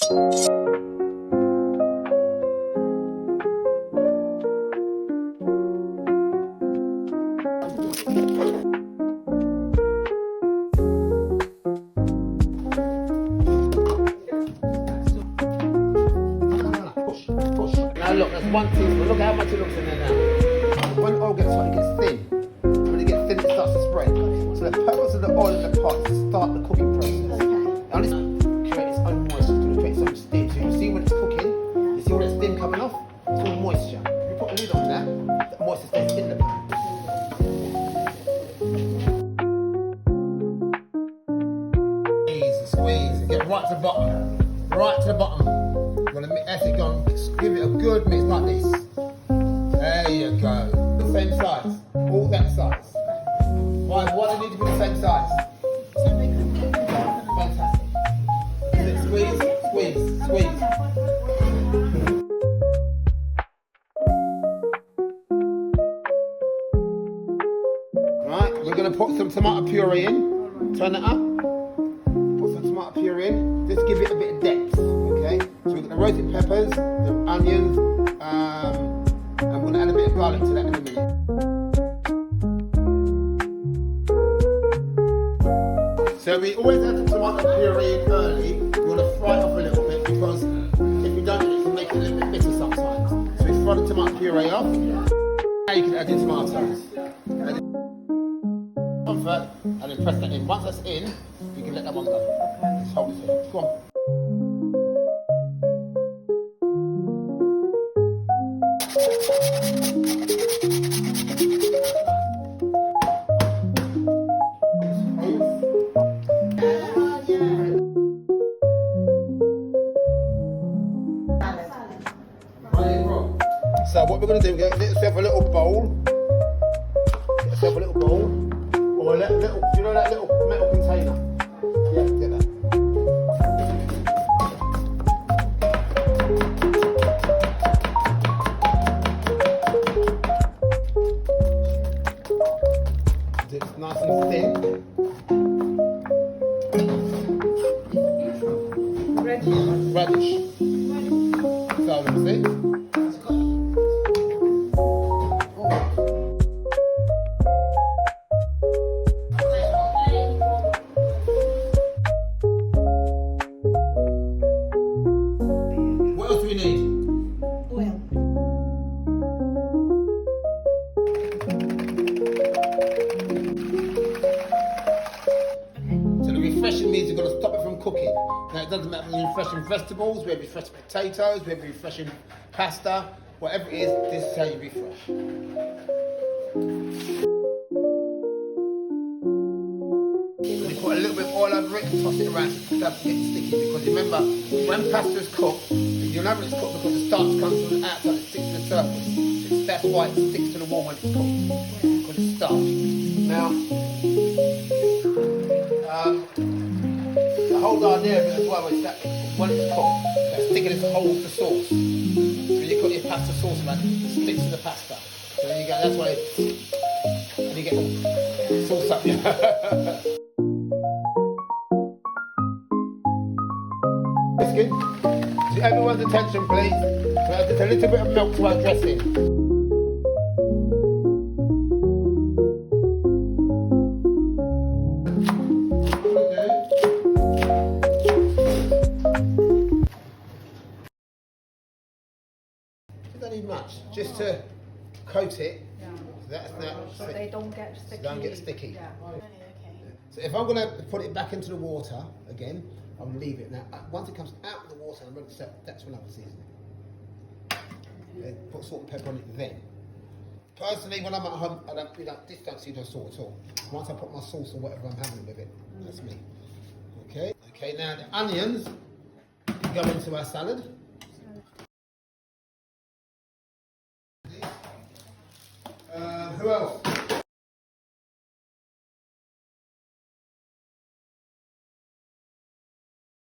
Now look, that's one teaspoon. Look how much it looks in there now. When the oil gets hot, it gets thin. When it gets thin, it starts to spread. So the purpose of the oil in the pot is to start the cooking process. Now this creates its own moisture, it's going to create some steam. So you see when it's cooking, you see all that steam coming off? It's all moisture. If you put a lid on that, the moisture stays in the pan. Squeeze, get right to the bottom. Right to the bottom. As it goes, give it a good mix like this. There you go. The same size. All that size. Why do they need to be the same size? Fantastic. Squeeze, squeeze, squeeze. Right, we're going to put some tomato puree in. Turn it up. Put some tomato puree in. Just give it a bit of depth. Okay, so we've got the roasted peppers, the onions, and we're going to add a bit of garlic to that in a minute. So we always add the tomato puree in early. We want to fry it off a little bit because if we don't, it can make it a little bit bitter sometimes. So we fry the tomato puree off. Now you can add your tomatoes. Comfort, and then press that in. Once that's in, you can let that one go. Just hold it here. Go on. So what we're going to do, get yourself a little bowl. Get yourself a little bowl. Or a little, you know that little metal container? Yeah, get that. It's nice and thin. Radish. So, see? What else do we need? Oil. So the refreshing means you've got to stop it from cooking. Now it doesn't matter if you're refreshing vegetables, whether you're refreshing potatoes, whether you're refreshing pasta, whatever it is, this is how you refresh. You put a little bit of oil over it and toss it around so it doesn't get sticky, because remember, when pasta is cooked, you'll know when it's cooked because the starch comes from the outside, it sticks to the surface. That's why it sticks to the wall when it's cooked, because it's starch. Now, the whole idea of it as well is that when it's cooked, that sticking it holds the sauce. So when you cook your pasta sauce around, it sticks to the pasta. So there you go, that's why when you get sauce up. Biscuit. So everyone's attention please. Just a little bit of milk to our dressing. Don't need much, just to coat it. Yeah. So that's now. So they don't get sticky. So don't get sticky. Yeah. So if I'm going to put it back into the water again, I'll leave it now. Once it comes out of the water and ready to set, that's when I will season it. Put salt and pepper on it then. Personally, when I'm at home, I don't see no salt at all. Once I put my sauce or whatever I'm having with it, that's me. Okay. Okay. Now the onions go into our salad. Who else?